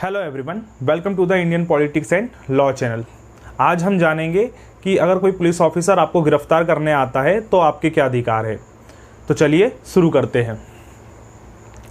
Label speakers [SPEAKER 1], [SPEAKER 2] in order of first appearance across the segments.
[SPEAKER 1] Hello everyone, welcome to the Indian politics and law channel. आज हम जानेंगे कि अगर कोई पुलिस ऑफिसर आपको गिरफ्तार करने आता है तो आपके क्या अधिकार है। तो चलिए शुरू करते हैं।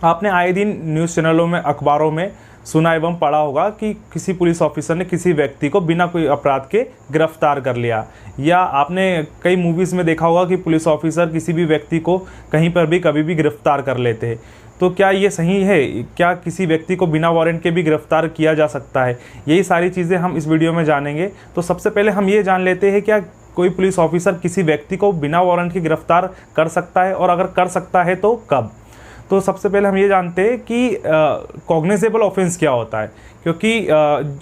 [SPEAKER 1] आपने आए दिन न्यूज़ चैनलों में, अखबारों में सुना एवं पढ़ा होगा कि किसी पुलिस ऑफिसर ने किसी व्यक्ति को बिना कोई अपराध के गिरफ्तार कर लिया, या आपने कई मूवीज़ में देखा होगा कि पुलिस ऑफिसर किसी भी व्यक्ति को कहीं पर भी कभी भी गिरफ्तार कर लेते हैं। तो क्या ये सही है? क्या किसी व्यक्ति को बिना वारंट के भी गिरफ्तार किया जा सकता है? यही सारी चीज़ें हम इस वीडियो में जानेंगे। तो सबसे पहले हम ये जान लेते हैं, क्या कोई पुलिस ऑफिसर किसी व्यक्ति को बिना वारंट के गिरफ्तार कर सकता है, और अगर कर सकता है तो कब? तो सबसे पहले हम ये जानते हैं कि कॉग्निजेबल ऑफेंस क्या होता है, क्योंकि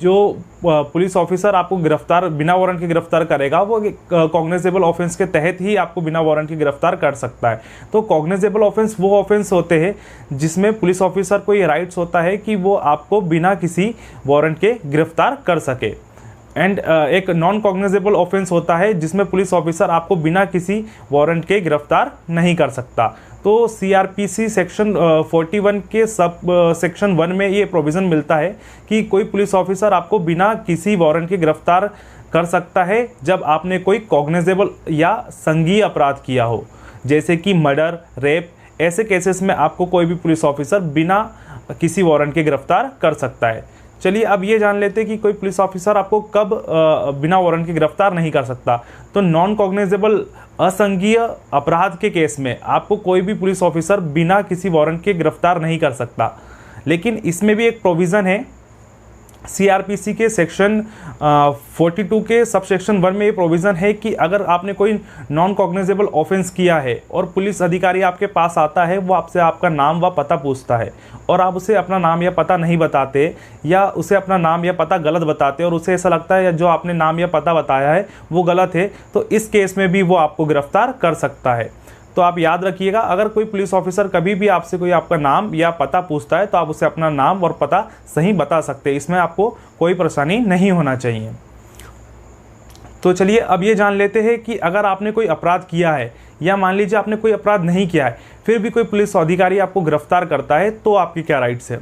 [SPEAKER 1] जो पुलिस ऑफिसर आपको गिरफ्तार बिना वारंट के गिरफ्तार करेगा वो कॉग्निजेबल ऑफेंस के तहत ही आपको बिना वारंट के गिरफ्तार कर सकता है। तो कॉग्निजेबल ऑफेंस वो ऑफेंस होते हैं जिसमें पुलिस ऑफिसर को ये राइट्स होता है कि वो आपको बिना किसी वारंट के गिरफ्तार कर सके। एंड एक नॉन कॉग्निजेबल ऑफेंस होता है जिसमें पुलिस ऑफिसर आपको बिना किसी वारंट के गिरफ्तार नहीं कर सकता। तो CRPC सेक्शन 41 के सब सेक्शन 1 में ये प्रोविज़न मिलता है कि कोई पुलिस ऑफिसर आपको बिना किसी वारंट के गिरफ्तार कर सकता है जब आपने कोई कॉग्निजेबल या संज्ञेय अपराध किया हो, जैसे कि मर्डर, रेप। ऐसे केसेस में आपको कोई भी पुलिस ऑफिसर बिना किसी वारंट के गिरफ्तार कर सकता है। चलिए अब ये जान लेते हैं कि कोई पुलिस ऑफिसर आपको कब बिना वारंट के गिरफ्तार नहीं कर सकता। तो नॉन कॉग्निजेबल असंज्ञेय अपराध के केस में आपको कोई भी पुलिस ऑफिसर बिना किसी वारंट के गिरफ्तार नहीं कर सकता। लेकिन इसमें भी एक प्रोविज़न है CRPC के सेक्शन 42 के सब सेक्शन 1 में ये प्रोविज़न है कि अगर आपने कोई नॉन कॉग्निजेबल ऑफेंस किया है और पुलिस अधिकारी आपके पास आता है, वो आपसे आपका नाम व पता पूछता है और आप उसे अपना नाम या पता नहीं बताते, या उसे अपना नाम या पता गलत बताते और उसे ऐसा लगता है जो आपने नाम या पता बताया है वो गलत है, तो इस केस में भी वो आपको गिरफ्तार कर सकता है। तो आप याद रखिएगा, अगर कोई पुलिस ऑफिसर कभी भी आपसे कोई आपका नाम या पता पूछता है तो आप उसे अपना नाम और पता सही बता सकते हैं। इसमें आपको कोई परेशानी नहीं होना चाहिए। तो चलिए अब ये जान लेते हैं कि अगर आपने कोई अपराध किया है, या मान लीजिए आपने कोई अपराध नहीं किया है, फिर भी कोई पुलिस अधिकारी आपको गिरफ्तार करता है, तो आपकी क्या राइट्स है।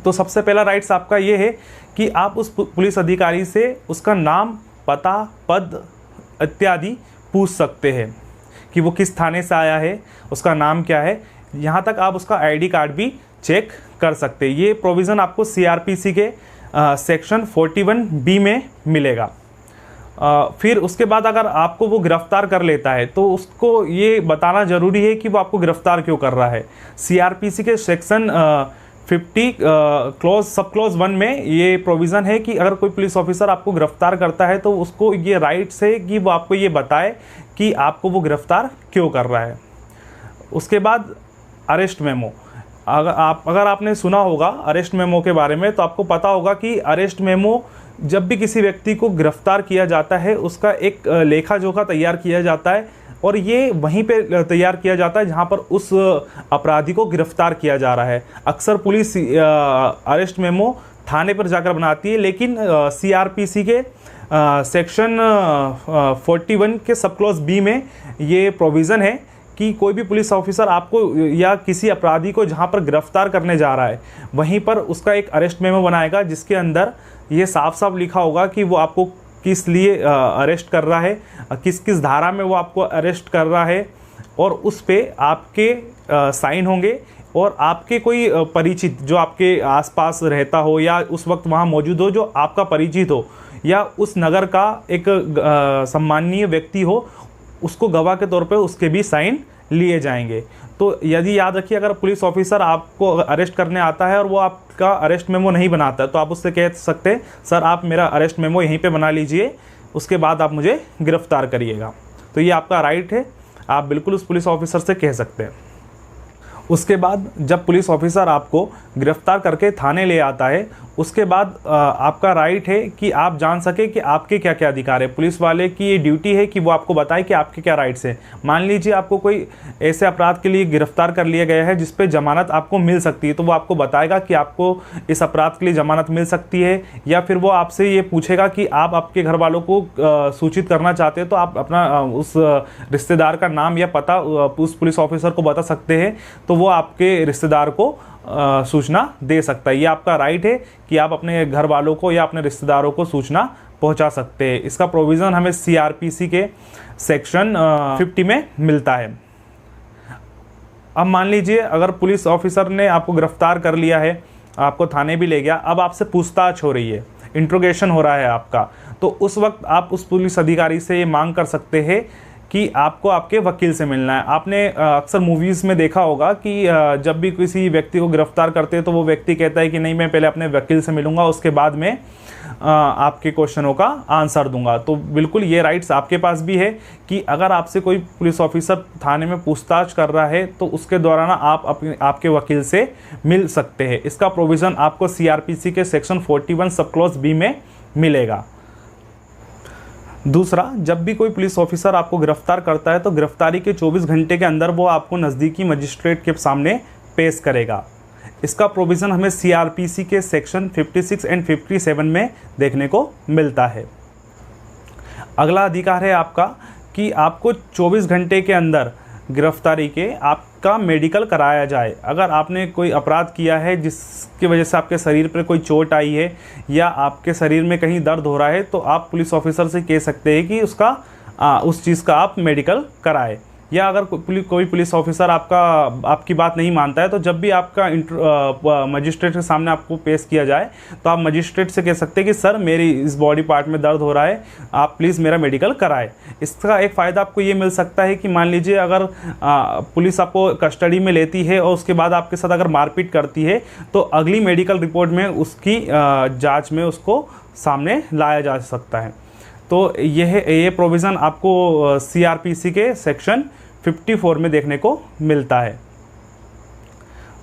[SPEAKER 1] तो सबसे पहला राइट्स आपका ये है कि आप उस पुलिस अधिकारी से उसका नाम, पता, पद इत्यादि पूछ सकते हैं कि वो किस थाने से आया है, उसका नाम क्या है। यहाँ तक आप उसका ID कार्ड भी चेक कर सकते हैं। ये प्रोविज़न आपको CRPC के सेक्शन 41B में मिलेगा। फिर उसके बाद अगर आपको वो गिरफ्तार कर लेता है तो उसको ये बताना ज़रूरी है कि वो आपको गिरफ्तार क्यों कर रहा है। CRPC के सेक्शन 50 सब क्लॉज 1 में ये प्रोविज़न है कि अगर कोई पुलिस ऑफिसर आपको गिरफ्तार करता है तो उसको ये राइट्स है कि वो आपको ये बताए कि आपको वो गिरफ्तार क्यों कर रहा है। उसके बाद अरेस्ट मेमो। अगर आपने सुना होगा अरेस्ट मेमो के बारे में, तो आपको पता होगा कि अरेस्ट मेमो जब भी किसी व्यक्ति को गिरफ्तार किया जाता है उसका एक लेखा जोखा तैयार किया जाता है, और ये वहीं पे तैयार किया जाता है जहाँ पर उस अपराधी को गिरफ्तार किया जा रहा है। अक्सर पुलिस अरेस्ट मेमो थाने पर जाकर बनाती है, लेकिन CRPC के सेक्शन 41 के सब क्लॉज B में ये प्रोविज़न है कि कोई भी पुलिस ऑफिसर आपको या किसी अपराधी को जहाँ पर गिरफ्तार करने जा रहा है वहीं पर उसका एक अरेस्ट मेमो बनाएगा, जिसके अंदर ये साफ साफ लिखा होगा कि वो आपको किस लिए अरेस्ट कर रहा है, किस किस धारा में वो आपको अरेस्ट कर रहा है, और उस पे आपके साइन होंगे, और आपके कोई परिचित जो आपके आसपास रहता हो या उस वक्त वहाँ मौजूद हो, जो आपका परिचित हो, या उस नगर का एक सम्माननीय व्यक्ति हो, उसको गवाह के तौर पे उसके भी साइन लिए जाएंगे। तो यदि याद रखिए, अगर पुलिस ऑफिसर आपको अरेस्ट करने आता है और वो आपका अरेस्ट मेमो नहीं बनाता है, तो आप उससे कह सकते हैं, सर आप मेरा अरेस्ट मेमो यहीं पे बना लीजिए, उसके बाद आप मुझे गिरफ्तार करिएगा। तो ये आपका राइट है, आप बिल्कुल उस पुलिस ऑफिसर से कह सकते हैं। उसके बाद जब पुलिस ऑफिसर आपको गिरफ्तार करके थाने ले आता है, उसके बाद आपका राइट है कि आप जान सके कि आपके क्या क्या अधिकार है। पुलिस वाले की ये ड्यूटी है कि वो आपको बताए कि आपके क्या राइट्स हैं। मान लीजिए आपको कोई ऐसे अपराध के लिए गिरफ्तार कर लिया गया है जिस पे जमानत आपको मिल सकती है, तो वो आपको बताएगा कि आपको इस अपराध के लिए जमानत मिल सकती है, या फिर वो आपसे ये पूछेगा कि आप आपके घर वालों को सूचित करना चाहते हैं तो आप अपना उस रिश्तेदार का नाम या पता उस पुलिस ऑफिसर को बता सकते हैं, तो वो आपके रिश्तेदार को सूचना दे सकता है। ये आपका राइट है कि आप अपने घर वालों को या अपने रिश्तेदारों को सूचना पहुंचा सकते हैं। इसका प्रोविज़न हमें CRPC के सेक्शन 50 में मिलता है। अब मान लीजिए अगर पुलिस ऑफिसर ने आपको गिरफ्तार कर लिया है, आपको थाने भी ले गया, अब आपसे पूछताछ हो रही है, इंट्रोगेशन हो रहा है आपका, तो उस वक्त आप उस पुलिस अधिकारी से ये मांग कर सकते हैं कि आपको आपके वकील से मिलना है। आपने अक्सर मूवीज़ में देखा होगा कि जब भी किसी व्यक्ति को गिरफ्तार करते हैं तो वो व्यक्ति कहता है कि नहीं, मैं पहले अपने वकील से मिलूंगा, उसके बाद में आपके क्वेश्चनों का आंसर दूंगा। तो बिल्कुल ये राइट्स आपके पास भी है कि अगर आपसे कोई पुलिस ऑफिसर थाने में पूछताछ कर रहा है तो उसके दौरान आप आपके वकील से मिल सकते हैं। इसका प्रोविज़न आपको CRPC के सेक्शन 41 सब क्लॉज B में मिलेगा। दूसरा, जब भी कोई पुलिस ऑफिसर आपको गिरफ्तार करता है तो गिरफ्तारी के 24 घंटे के अंदर वो आपको नज़दीकी मजिस्ट्रेट के सामने पेश करेगा। इसका प्रोविज़न हमें CRPC के सेक्शन 56 एंड 57 में देखने को मिलता है। अगला अधिकार है आपका कि आपको 24 घंटे के अंदर गिरफ्तारी के आपका मेडिकल कराया जाए। अगर आपने कोई अपराध किया है जिसकी वजह से आपके शरीर पर कोई चोट आई है या आपके शरीर में कहीं दर्द हो रहा है तो आप पुलिस ऑफिसर से कह सकते हैं कि उस चीज़ का आप मेडिकल कराए। या अगर कोई पुलिस ऑफिसर आपकी बात नहीं मानता है तो जब भी आपका मजिस्ट्रेट के सामने आपको पेश किया जाए तो आप मजिस्ट्रेट से कह सकते हैं कि सर मेरी इस बॉडी पार्ट में दर्द हो रहा है, आप प्लीज़ मेरा मेडिकल कराएं। इसका एक फ़ायदा आपको ये मिल सकता है कि मान लीजिए अगर पुलिस आपको कस्टडी में लेती है और उसके बाद आपके साथ अगर मारपीट करती है तो अगली मेडिकल रिपोर्ट में उसकी जाँच में उसको सामने लाया जा सकता है। तो ये प्रोविज़न आपको CRPC के सेक्शन 54 में देखने को मिलता है।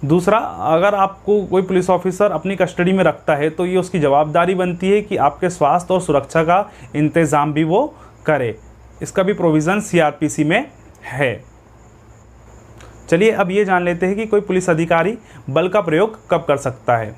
[SPEAKER 1] दूसरा, अगर आपको कोई पुलिस ऑफिसर अपनी कस्टडी में रखता है तो ये उसकी जवाबदारी बनती है कि आपके स्वास्थ्य और सुरक्षा का इंतज़ाम भी वो करे। इसका भी प्रोविज़न CRPC में है। चलिए अब ये जान लेते हैं कि कोई पुलिस अधिकारी बल का प्रयोग कब कर सकता है।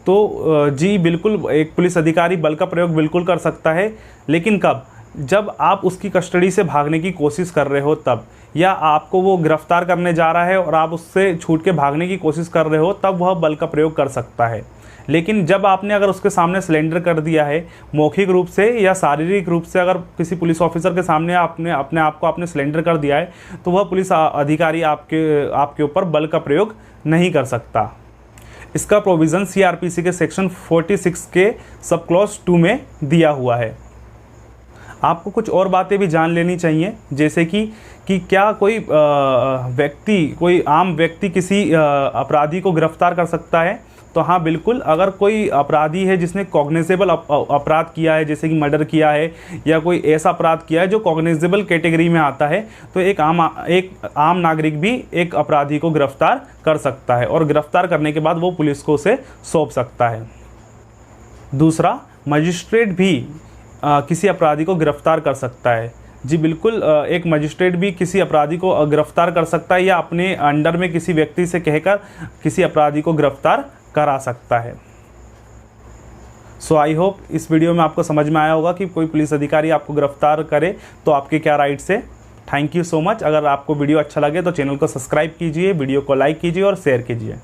[SPEAKER 1] तो जी बिल्कुल, एक पुलिस अधिकारी बल का प्रयोग बिल्कुल कर सकता है, लेकिन कब? जब आप उसकी कस्टडी से भागने की कोशिश कर रहे हो तब, या आपको वो गिरफ्तार करने जा रहा है और आप उससे छूट के भागने की कोशिश कर रहे हो तब वह बल का प्रयोग कर सकता है। लेकिन जब आपने अगर उसके सामने सरेंडर कर दिया है, मौखिक रूप से या शारीरिक रूप से अगर किसी पुलिस ऑफिसर के सामने अपने आप को सरेंडर कर दिया है तो वह पुलिस अधिकारी आपके ऊपर बल का प्रयोग नहीं कर सकता। इसका प्रोविज़न CRPC के सेक्शन 46 के सब क्लॉज 2 में दिया हुआ है। आपको कुछ और बातें भी जान लेनी चाहिए, जैसे कि क्या कोई आम व्यक्ति किसी अपराधी को गिरफ्तार कर सकता है। तो हाँ बिल्कुल, अगर कोई अपराधी है जिसने कॉग्निजेबल अपराध किया है, जैसे कि मर्डर किया है या कोई ऐसा अपराध किया है जो कॉग्निजेबल कैटेगरी में आता है, तो एक आम नागरिक भी एक अपराधी को गिरफ्तार कर सकता है और गिरफ्तार करने के बाद वो पुलिस को उसे सौंप सकता है। दूसरा, मजिस्ट्रेट भी किसी अपराधी को गिरफ्तार कर सकता है। जी बिल्कुल, एक मजिस्ट्रेट भी किसी अपराधी को गिरफ्तार कर सकता है या अपने अंडर में किसी व्यक्ति से कहकर किसी अपराधी को गिरफ्तार करा सकता है। सो आई होप इस वीडियो में आपको समझ में आया होगा कि कोई पुलिस अधिकारी आपको गिरफ्तार करे तो आपके क्या राइट्स है। Thank you so much. अगर आपको वीडियो अच्छा लगे तो चैनल को सब्सक्राइब कीजिए, वीडियो को लाइक कीजिए और शेयर कीजिए।